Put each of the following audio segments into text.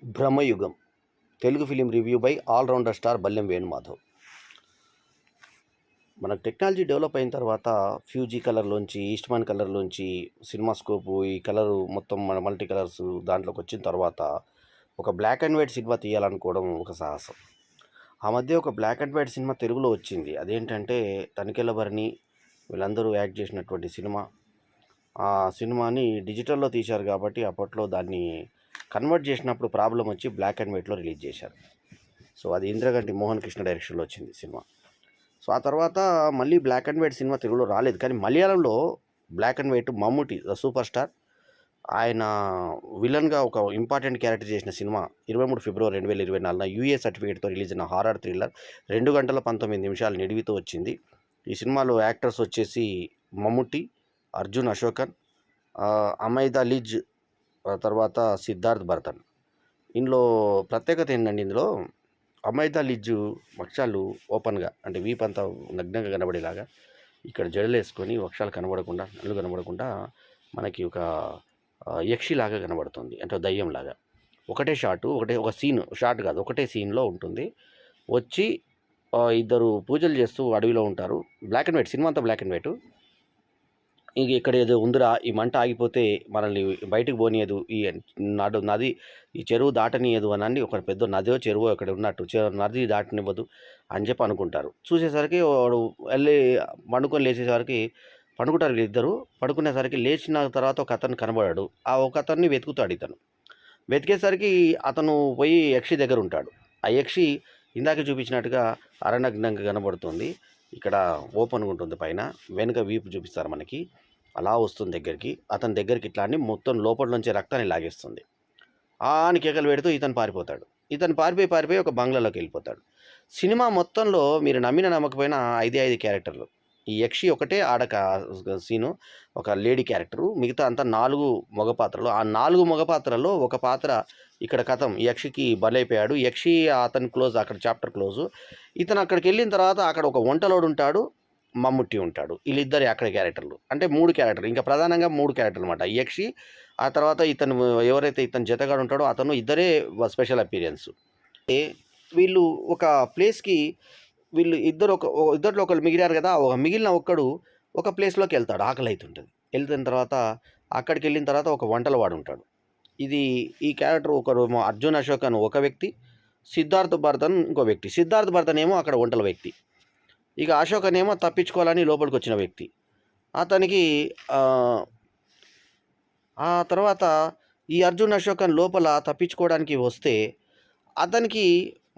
Bramayugam Telugu film review by all rounder star Ballem Venumadhav. మనకు technology develop అయిన తర్వాత ఫ్యూజీ కలర్లోంచి ఈస్ట్మన్ కలర్లోంచి సినిమా స్కోపు ఈ కలరు మొత్తం మన మల్టీ కలర్స్ దాంట్లోకి వచ్చిన తర్వాత ఒక బ్లాక్ అండ్ వైట్ సినిమా తీయాలనుకోవడం ఒక సాహసం. ఆ మధ్య ఒక బ్లాక్ అండ్ వైట్ సినిమా తెలుగులో వచ్చింది. అదేంటంటే తనికెళ్ళ భరణి వీళ్ళందరూ యాక్ట్ చేసినటువంటి సినిమా. ఆ సినిమాని డిజిటల్లో తీశారు కాబట్టి అప్పట్లో దాన్ని కన్వర్ట్ చేసినప్పుడు ప్రాబ్లం వచ్చి బ్లాక్ అండ్ వైట్లో రిలీజ్ చేశారు. సో అది ఇంద్రగంటి మోహన్ కృష్ణ డైరెక్షన్లో వచ్చింది సినిమా. సో ఆ తర్వాత మళ్ళీ బ్లాక్ అండ్ వైట్ సినిమా తెలుగులో రాలేదు, కానీ మలయాళంలో black and white Mammootty the super star ఆయన విలన్గా ఒక ఇంపార్టెంట్ క్యారెక్టర్ చేసిన సినిమా 23 ఫిబ్రవరి 2024 యూఏ సర్టిఫికేట్తో రిలీజ్ అయిన హారర్ థ్రిల్లర్ 2 గంటల 19 నిమిషాలు నిడివితో వచ్చింది. ఈ సినిమాలో యాక్టర్స్ వచ్చేసి మమ్ముట్టి, అర్జున్ అశోకన్, అమైదా లిజ్, తర్వాత సిద్ధార్థ్ భరతన్. ఇందులో ప్రత్యేకత ఏంటంటే ఇందులో అమైదా లిజ్జు వక్షాలు ఓపెన్గా అంటే వీపంతా నగ్నంగా కనబడేలాగా ఇక్కడ జడలు వేసుకొని వక్షాలు కనబడకుండా నల్లు కనబడకుండా మనకి ఒక యక్షిలాగా కనబడుతుంది, అంటే దయ్యంలాగా. ఒకటే ఒక షాట్ కాదు, ఒకటే సీన్లో ఉంటుంది. వచ్చి ఇద్దరు పూజలు చేస్తూ అడవిలో ఉంటారు. బ్లాక్ అండ్ వైట్ సినిమా అంతా బ్లాక్ అండ్ వైట్. ఇంక ఇక్కడ ఏదో ఉందిరా, ఈ మంట ఆగిపోతే మనల్ని బయటకు పోనీయదు, ఈ నది ఈ చెరువు దాటనీయదు అని ఒక పెద్ద నదో చెరువు అక్కడ ఉన్నట్టు నది దాటనివ్వదు అని చెప్పి అనుకుంటారు. చూసేసరికి వాడు వెళ్ళి లేచేసరికి పండుకుంటారు వీళ్ళిద్దరు. పడుకునేసరికి లేచిన తర్వాత ఒక అతను కనబడాడు. ఆ ఒక అతన్ని వెతుకుతాడు. ఇతను వెతికేసరికి అతను పోయి యక్షి దగ్గర ఉంటాడు. ఆ యక్షి ఇందాక చూపించినట్టుగా అరణగ్నంగా కనబడుతుంది. ఇక్కడ ఓపెన్గా ఉంటుంది, పైన వెనుక వీపు చూపిస్తారు మనకి. అలా వస్తుంది దగ్గరికి. అతని దగ్గరికి ఇట్లా అని మొత్తం లోపల నుంచి రక్తాన్ని లాగేస్తుంది. అని కేకలు పెడుతూ ఇతను పారిపోతాడు. ఇతను పారిపోయి ఒక బంగ్లాలోకి వెళ్ళిపోతాడు. సినిమా మొత్తంలో మీరు నమ్మిన నమ్మకపోయినా 5 క్యారెక్టర్లు. ఈ యక్షి ఒకటే సీను, ఒక లేడీ క్యారెక్టరు, మిగతా అంతా 4 మగ పాత్రలు. ఆ 4 మగ పాత్రల్లో ఒక పాత్ర ఇక్కడ కథం యక్షికి బలైపోయాడు. యక్షి అతని క్లోజ్, అక్కడ చాప్టర్ క్లోజు. ఇతను అక్కడికి వెళ్ళిన తర్వాత అక్కడ ఒక వంటలోడు ఉంటాడు, మమ్ముట్టి ఉంటాడు. వీళ్ళిద్దరు అక్కడ క్యారెక్టర్లు, అంటే 3 క్యారెక్టర్లు. ఇంకా ప్రధానంగా 3 క్యారెక్టర్లు అనమాట. యక్షి, ఆ తర్వాత ఇతను ఎవరైతే ఇతను జతగాడు ఉంటాడో అతను, ఇద్దరే స్పెషల్ అపీరియన్స్. వీళ్ళు ఒక ప్లేస్కి వీళ్ళు ఇద్దరిలో ఒకరు మిగిలారు కదా, ఒక మిగిలిన ఒక్కడు ఒక ప్లేస్లోకి వెళ్తాడు, ఆకలి అవుతుంటుంది. వెళ్తున్న తర్వాత అక్కడికి వెళ్ళిన తర్వాత ఒక వంటల వాడు ఉంటాడు. ఈ క్యారెక్టర్ ఒకరు అర్జున్ అశోక్ అని ఒక వ్యక్తి, సిద్ధార్థ్ భరతన్ ఇంకో వ్యక్తి. సిద్ధార్థ్ భరతన్ ఏమో అక్కడ వంటల వ్యక్తి, ఇక అశోక్ అనేమో తప్పించుకోవాలని లోపలికి వచ్చిన వ్యక్తి. అతనికి ఆ తర్వాత ఈ అర్జున్ అశోక్ అని లోపల తప్పించుకోవడానికి వస్తే అతనికి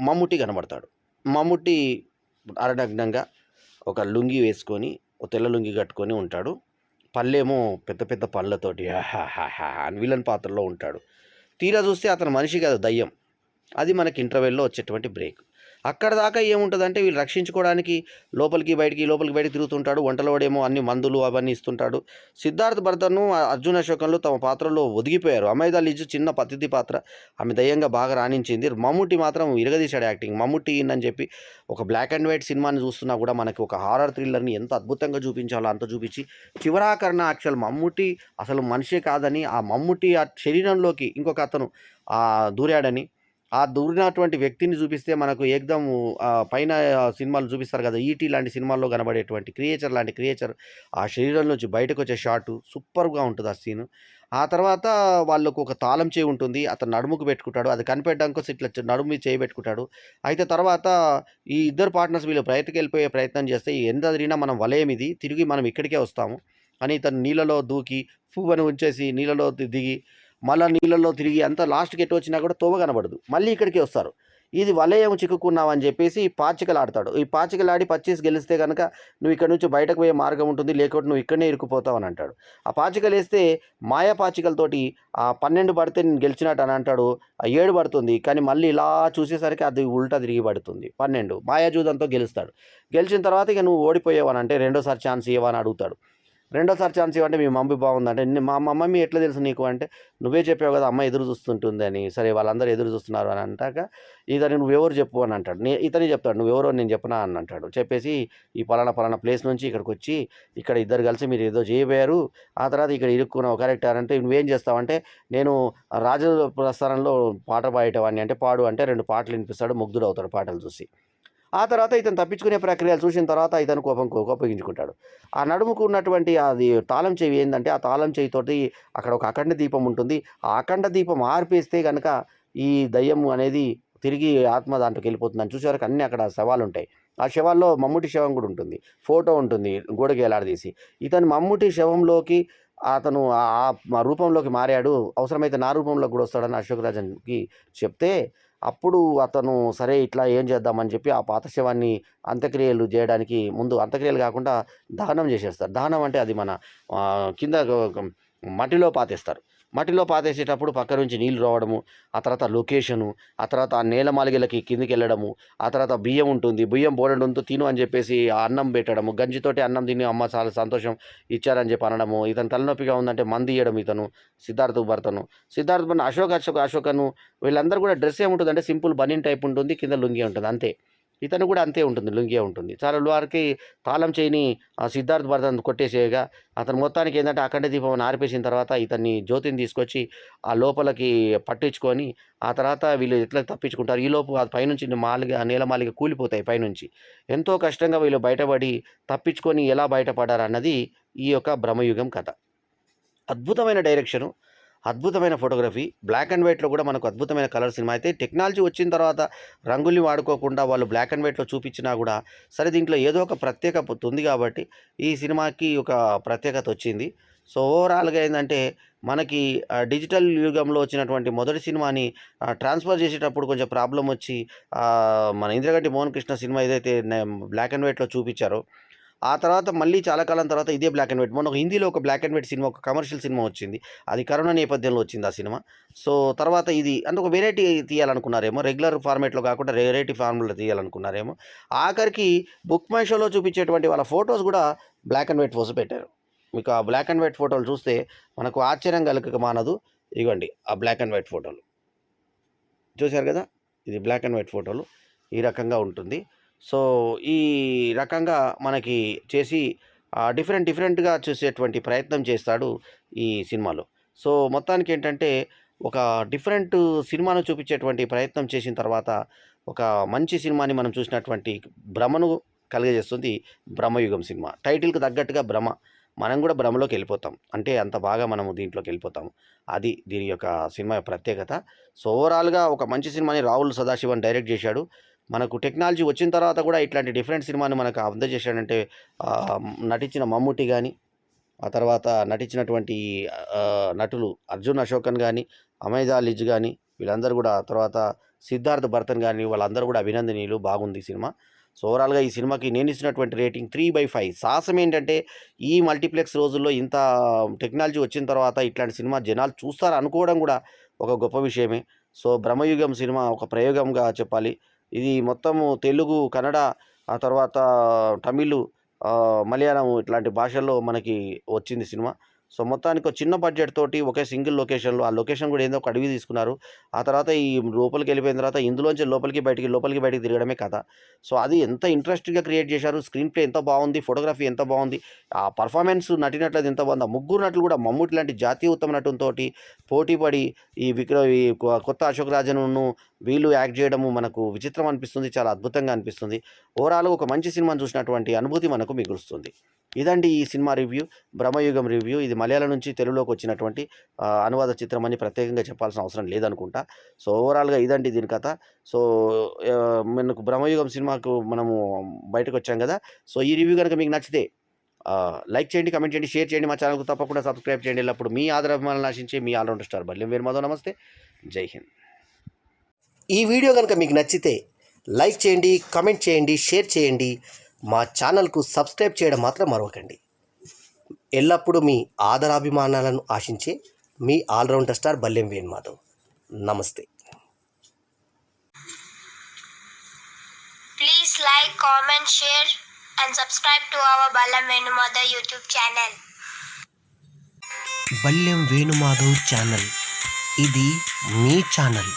మమ్ముట్టి కనబడతాడు. మమ్ముట్టి అరనగ్నంగా ఒక లుంగి వేసుకొని, ఒక తెల్ల లుంగి కట్టుకొని ఉంటాడు. పళ్ళేమో పెద్ద పెద్ద పళ్ళతోటి అని విలన్ పాత్రలో ఉంటాడు. తీరా చూస్తే అతను మనిషి కాదు, దయ్యం. అది మనకి ఇంటర్వెల్లో వచ్చేటువంటి బ్రేక్. అక్కడ దాకా ఏముంటుందంటే వీళ్ళు రక్షించుకోవడానికి లోపలికి బయటికి తిరుగుతుంటాడు. వంటలోడేమో అన్ని మందులు అవన్నీ ఇస్తుంటాడు. సిద్ధార్థ్ భరతను అర్జున్ అశోకంలో తమ పాత్రలో ఒదిగిపోయారు. అమైదా లిజ్ చిన్న పతిథి పాత్ర, ఆమె దయ్యంగా బాగా రాణించింది. మమ్ముట్టి మాత్రం ఇరగదీశాడు యాక్టింగ్. మమ్ముట్టి అని చెప్పి ఒక బ్లాక్ అండ్ వైట్ సినిమాని చూస్తున్నా కూడా మనకి ఒక హారర్ థ్రిల్లర్ని ఎంత అద్భుతంగా చూపించాలో అంత చూపించి చివరాకరణ యాక్చువల్ మమ్ముట్టి అసలు మనిషే కాదని, ఆ మమ్ముట్టి ఆ శరీరంలోకి ఇంకొక అతను దూరాడని, ఆ దూరినటువంటి వ్యక్తిని చూపిస్తే మనకు ఏకదం పైన సినిమాలు చూపిస్తారు కదా, ఈటీ లాంటి సినిమాల్లో కనబడేటువంటి క్రియేచర్ లాంటి క్రియేచర్ ఆ శరీరం నుంచి బయటకు వచ్చే షాటు సూపర్గా ఉంటుంది ఆ సీను. ఆ తర్వాత వాళ్ళకు ఒక తాళం చేయి ఉంటుంది, అతను నడుముకు పెట్టుకుంటాడు. అది కనిపెట్టడం కోసం ఇట్లా నడుము మీద చేయి పెట్టుకుంటాడు. అయితే తర్వాత ఈ ఇద్దరు పార్ట్నర్స్ వీళ్ళు బయటకు వెళ్ళిపోయే ప్రయత్నం చేస్తే, ఎంత తిరిగినా మనం వలయం ఇది, తిరిగి మనం ఇక్కడికే వస్తాము అని ఇతను నీళ్ళలో దూకి పువ్వుని ఉంచేసి నీళ్ళలో దిగి మళ్ళీ నీళ్ళల్లో తిరిగి అంతా లాస్ట్కి ఎటు వచ్చినా కూడా తోవ కనబడదు, మళ్ళీ ఇక్కడికి వస్తారు. ఇది వలయం చిక్కుకున్నావని చెప్పేసి పాచికలు ఆడతాడు. ఈ పాచికలు ఆడి పచ్చేసి గెలిస్తే కనుక నువ్వు ఇక్కడ నుంచి బయటకు పోయే మార్గం ఉంటుంది, లేకపోతే నువ్వు ఇక్కడనే ఇరుక్కుపోతావు అని అంటాడు. ఆ పాచికలు వేస్తే మాయా పాచికలతోటి ఆ 12 పడితే నేను గెలిచినట్టు అని అంటాడు. ఆ 7 పడుతుంది, కానీ మళ్ళీ ఇలా చూసేసరికి అది ఉల్టా తిరిగి పడుతుంది 12. మాయాజూదంతో గెలుస్తాడు. గెలిచిన తర్వాత ఇక నువ్వు ఓడిపోయావని అంటే రెండోసారి ఛాన్స్ ఇవ్వని అడుగుతాడు. రెండోసారి ఛాన్స్ ఇవ్వంటే మీ మమ్మీ బాగుందంటే, మా మమ్మీ ఎట్లా తెలుసు నీకు అంటే, నువ్వే చెప్పావు కదా అమ్మ ఎదురు చూస్తుంటుంది అని. సరే వాళ్ళందరూ ఎదురు చూస్తున్నారు అని అంటాక, ఇతను నువ్వెవరు చెప్పు అని అంటాడు. ఇతనే చెప్తాడు నువ్వెవరో నేను చెప్పనా అని అంటాడు. చెప్పేసి ఈ పలానా పలానా ప్లేస్ నుంచి ఇక్కడికొచ్చి, ఇక్కడ ఇద్దరు కలిసి మీరు ఏదో చేయబోయారు. ఆ తర్వాత ఇక్కడ ఇరుక్కున్నావు కరెక్ట్ అంటే నువ్వేం చేస్తావంటే, నేను రాజు ప్రస్థానంలో పాట పాడేటవాడిని అంటే పాడు అంటే 2 పాటలు వినిపిస్తాడు. ముగ్ధుడవుతాడు పాటలు చూసి. ఆ తర్వాత ఇతను తప్పించుకునే ప్రక్రియలు చూసిన తర్వాత ఇతను కోపగించుకుంటాడు. ఆ నడుముకు ఉన్నటువంటి అది తాళం చెవి ఏందంటే, ఆ తాళం చెవితోటి అక్కడ ఒక అఖండ దీపం ఉంటుంది. ఆ అఖండ దీపం ఆర్పేస్తే గనక ఈ దయ్యం అనేది తిరిగి ఆత్మ దాంట్లోకి వెళ్ళిపోతుందని చూసేవరకు అన్నీ అక్కడ శవాలుంటాయి. ఆ శవాల్లో మమ్ముట్టి శవం కూడా ఉంటుంది. ఫోటో ఉంటుంది గోడకి వేలాడదీసి. ఇతను మమ్ముట్టి శవంలోకి అతను రూపంలోకి మారాడు. అవసరమైతే నా రూపంలోకి కూడా వస్తాడని అశోక్ రాజన్‌కి చెప్తే, అప్పుడు అతను సరే ఇట్లా ఏం చేద్దామని చెప్పి ఆ పాత శవాన్ని అంత్యక్రియలు చేయడానికి ముందు అంత్యక్రియలు కాకుండా దహనం చేసేస్తారు. దహనం అంటే అది మన కింద మట్టిలో పాతేస్తారు. మట్టిలో పాతేసేటప్పుడు పక్క నుంచి నీళ్లు రావడము, ఆ తర్వాత లొకేషను, ఆ తర్వాత ఆ నేలమాళిగలకి కిందకెళ్ళడము, ఆ తర్వాత బియ్యం ఉంటుంది. బియ్యం బోలెడంతో తిను అని చెప్పేసి ఆ అన్నం పెట్టడము. గంజితోటి అన్నం తిని అమ్మ చాలా సంతోషం ఇచ్చారని చెప్పి అనడము. ఇతను తలనొప్పిగా ఉందంటే మందియ్యడం ఇతను సిద్ధార్థ్ భర్తను. సిద్ధార్థ్ భర్త అశోకను వీళ్ళందరూ కూడా డ్రెస్ ఏముంటుందంటే సింపుల్ బనీన్ టైప్ ఉంటుంది. కింద లుంగీ ఉంటుంది అంతే. ఇతను కూడా అంతే ఉంటుంది. లుంగియే ఉంటుంది. చాలా వారికి తాళం చెయిని సిద్ధార్థ్ భరతన్ కొట్టేసేయగా అతను మొత్తానికి ఏందంటే అఖండ దీపం ఆర్పేసిన తర్వాత ఇతన్ని జ్యోతిని తీసుకొచ్చి ఆ లోపలికి పట్టించుకొని ఆ తర్వాత వీళ్ళు ఎట్లా తప్పించుకుంటారు. ఈలోపు అది పైనుంచి నేలమాళిగ కూలిపోతాయి పైనుంచి. ఎంతో కష్టంగా వీళ్ళు బయటపడి తప్పించుకొని ఎలా బయటపడ్డారన్నది ఈ యొక్క బ్రహ్మయుగం కథ. అద్భుతమైన డైరెక్షను, అద్భుతమైన ఫోటోగ్రఫీ, బ్లాక్ అండ్ వైట్‌లో కూడా మనకు అద్భుతమైన కలర్ సినిమా. అయితే టెక్నాలజీ వచ్చిన తర్వాత రంగుల్ని వాడుకోకుండా వాళ్ళు బ్లాక్ అండ్ వైట్‌లో చూపించినా కూడా సరే దీంట్లో ఏదో ఒక ప్రత్యేకత ఉంది కాబట్టి ఈ సినిమాకి ఒక ప్రత్యేకత వచ్చింది. సో, ఓవరాల్‌గా ఏందంటే మనకి డిజిటల్ యుగంలో వచ్చినటువంటి మొదటి సినిమాని ట్రాన్స్‌ఫర్ చేసేటప్పుడు కొంచెం ప్రాబ్లమ్ వచ్చి మన 'ఇంద్రగంటి మోహన్ కృష్ణ' సినిమా ఏదైతే బ్లాక్ అండ్ వైట్‌లో చూపించారో ఆ తర్వాత మళ్ళీ చాలా కాలం తర్వాత ఇదే బ్లాక్ అండ్ వైట్. మొన్న ఒక హిందీలో ఒక బ్లాక్ అండ్ వైట్ సినిమా, ఒక కమర్షియల్ సినిమా వచ్చింది. అది కరోనా నేపథ్యంలో వచ్చింది ఆ సినిమా. సో, తర్వాత ఇది అంటే ఒక వెరైటీ తీయాలనుకున్నారేమో. రెగ్యులర్ ఫార్మాట్‌లో కాకుండా వెరైటీ ఫార్మ్‌లో తీయాలనుకున్నారేమో. ఆఖరికి బుక్ మై షోలో చూపించేటువంటి వాళ్ళ ఫోటోస్ కూడా బ్లాక్ అండ్ వైట్ ఫోటోస్ పెట్టారు. మీకు ఆ బ్లాక్ అండ్ వైట్ ఫోటోలు చూస్తే మనకు ఆశ్చర్యం కలగక మానదు. ఇగోండి ఆ బ్లాక్ అండ్ వైట్ ఫోటోలు. చూసారు కదా! ఇది బ్లాక్ అండ్ వైట్ ఫోటోలు. ఈ రకంగా ఉంటుంది. సో, ఈ రకంగా మనకి చేసి డిఫరెంట్‌గా చూసేటువంటి ప్రయత్నం చేస్తాడు ఈ సినిమాలో. సో, మొత్తానికేంటంటే ఒక డిఫరెంట్ సినిమాను చూపించేటువంటి ప్రయత్నం చేసిన తర్వాత ఒక మంచి సినిమాని మనం చూసినటువంటి భ్రమను కలుగజేస్తుంది 'బ్రహ్మయుగం' సినిమా. టైటిల్‌కి తగ్గట్టుగా భ్రమ. మనం కూడా భ్రమలోకెళ్ళిపోతాం. అంటే అంత బాగా మనము దీంట్లోకెళ్ళిపోతాం. అది దీని యొక్క సినిమా ప్రత్యేకత. సో, ఓవరాల్‌గా ఒక మంచి సినిమాని రాహుల్ సదాశివన్ డైరెక్ట్ చేశాడు. మనకు టెక్నాలజీ వచ్చిన తర్వాత కూడా ఇట్లాంటి డిఫరెంట్ సినిమాని మనకు అందజేశాడంటే నటించిన మమ్ముట్టి గాని, ఆ తర్వాత నటించినటువంటి నటులు అర్జున్ అశోకన్ గాని, అమైదా లిజ్ గాని వీళ్ళందరూ కూడా తర్వాత సిద్ధార్థ్ భరతన్ గాని వాళ్ళందరూ కూడా అభినందనీయులు. బాగుంది ఈ సినిమా. సో, ఓవరాల్‌గా ఈ సినిమాకి నేనిచ్చినటువంటి రేటింగ్ 3/5. సాహసం ఏంటంటే ఈ మల్టీప్లెక్స్ రోజుల్లో ఇంత టెక్నాలజీ వచ్చిన తర్వాత ఇట్లాంటి సినిమా జనాలు చూస్తారు అనుకోవడం కూడా ఒక గొప్ప విషయమే. సో, బ్రహ్మయుగం సినిమా ఒక ప్రయోగంగా చెప్పాలి. ఇది మొత్తము తెలుగు, కన్నడ, ఆ తర్వాత తమిళు, మలయాళం ఇట్లాంటి భాషల్లో మనకి వచ్చింది సినిమా. సో, మొత్తానికి ఒక చిన్న బడ్జెట్ తోటి ఒకే సింగిల్ లొకేషన్‌లో ఆ లొకేషన్ కూడా ఏందో ఒక అడవి తీసుకున్నారు. ఆ తర్వాత ఈ లోపలికెళ్ళిపోయిన తర్వాత ఇందులోంచి లోపలికి బయటికి తిరగడమే కథ. సో, అది ఎంత ఇంట్రెస్టింగ్‌గా క్రియేట్ చేశారు. స్క్రీన్ ప్లే ఎంత బావుంది. ఫోటోగ్రఫీ ఎంత బావుంది. ఆ పర్ఫార్మెన్స్ నటినట్లయితే ఎంత బావుంది. ఆ ముగ్గురు నటులు కూడా మమ్ముట్టి లాంటి జాతీయ ఉత్తమ నటునితోటి పోటీపడి ఈ కొత్త అశోక్ రాజన్‌ను వీళ్ళు యాక్ట్ చేయడము మనకు విచిత్రం అనిపిస్తుంది. చాలా అద్భుతంగా అనిపిస్తుంది. ఓవరాల్‌గా ఒక మంచి సినిమాని చూసినటువంటి అనుభూతి మనకు మిగులుస్తుంది. ఇదండి ఈ సినిమా రివ్యూ. 'బ్రహ్మయుగం' రివ్యూ. ఇది మలయాళం నుంచి తెలుగులోకి వచ్చినటువంటి అనువాద చిత్రం అని ప్రత్యేకంగా చెప్పాల్సిన అవసరం లేదనుకుంటా. సో, ఓవరాల్‌గా ఇదండి దీని కథ. సో, మనకు 'బ్రహ్మయుగం' సినిమాకు మనము బయటకొచ్చాం గదా! సో, ఈ రివ్యూ గనుక మీకు నచ్చితే లైక్ చేయండి, కామెంట్ చేయండి, షేర్ చేయండి. మా ఛానెల్‌కు తప్పకుండా సబ్స్క్రైబ్ చేయండి. ఎల్లప్పుడు మీ ఆదరాభిమానాలను ఆశించే మీ ఆల్ రౌండర్ స్టార్ బల్యం వీర మాధవ్. నమస్తే. జై హింద్. ఈ వీడియో కనుక మీకు నచ్చితే లైక్ చేయండి, కామెంట్ చేయండి, షేర్ చేయండి. మా ఛానల్కు సబ్స్క్రైబ్ చేయడం మాత్రం మరవకండి. ఎల్లప్పుడూ మీ ఆదరాభిమానాలను ఆశించే మీ ఆల్రౌండర్ స్టార్ బల్యం వేణు మాధవ్. నమస్తే. Please like, comment, share and subscribe to our Ballam Venumada YouTube channel. Ballem Venumadhav channel. ఇది మీ ఛానల్.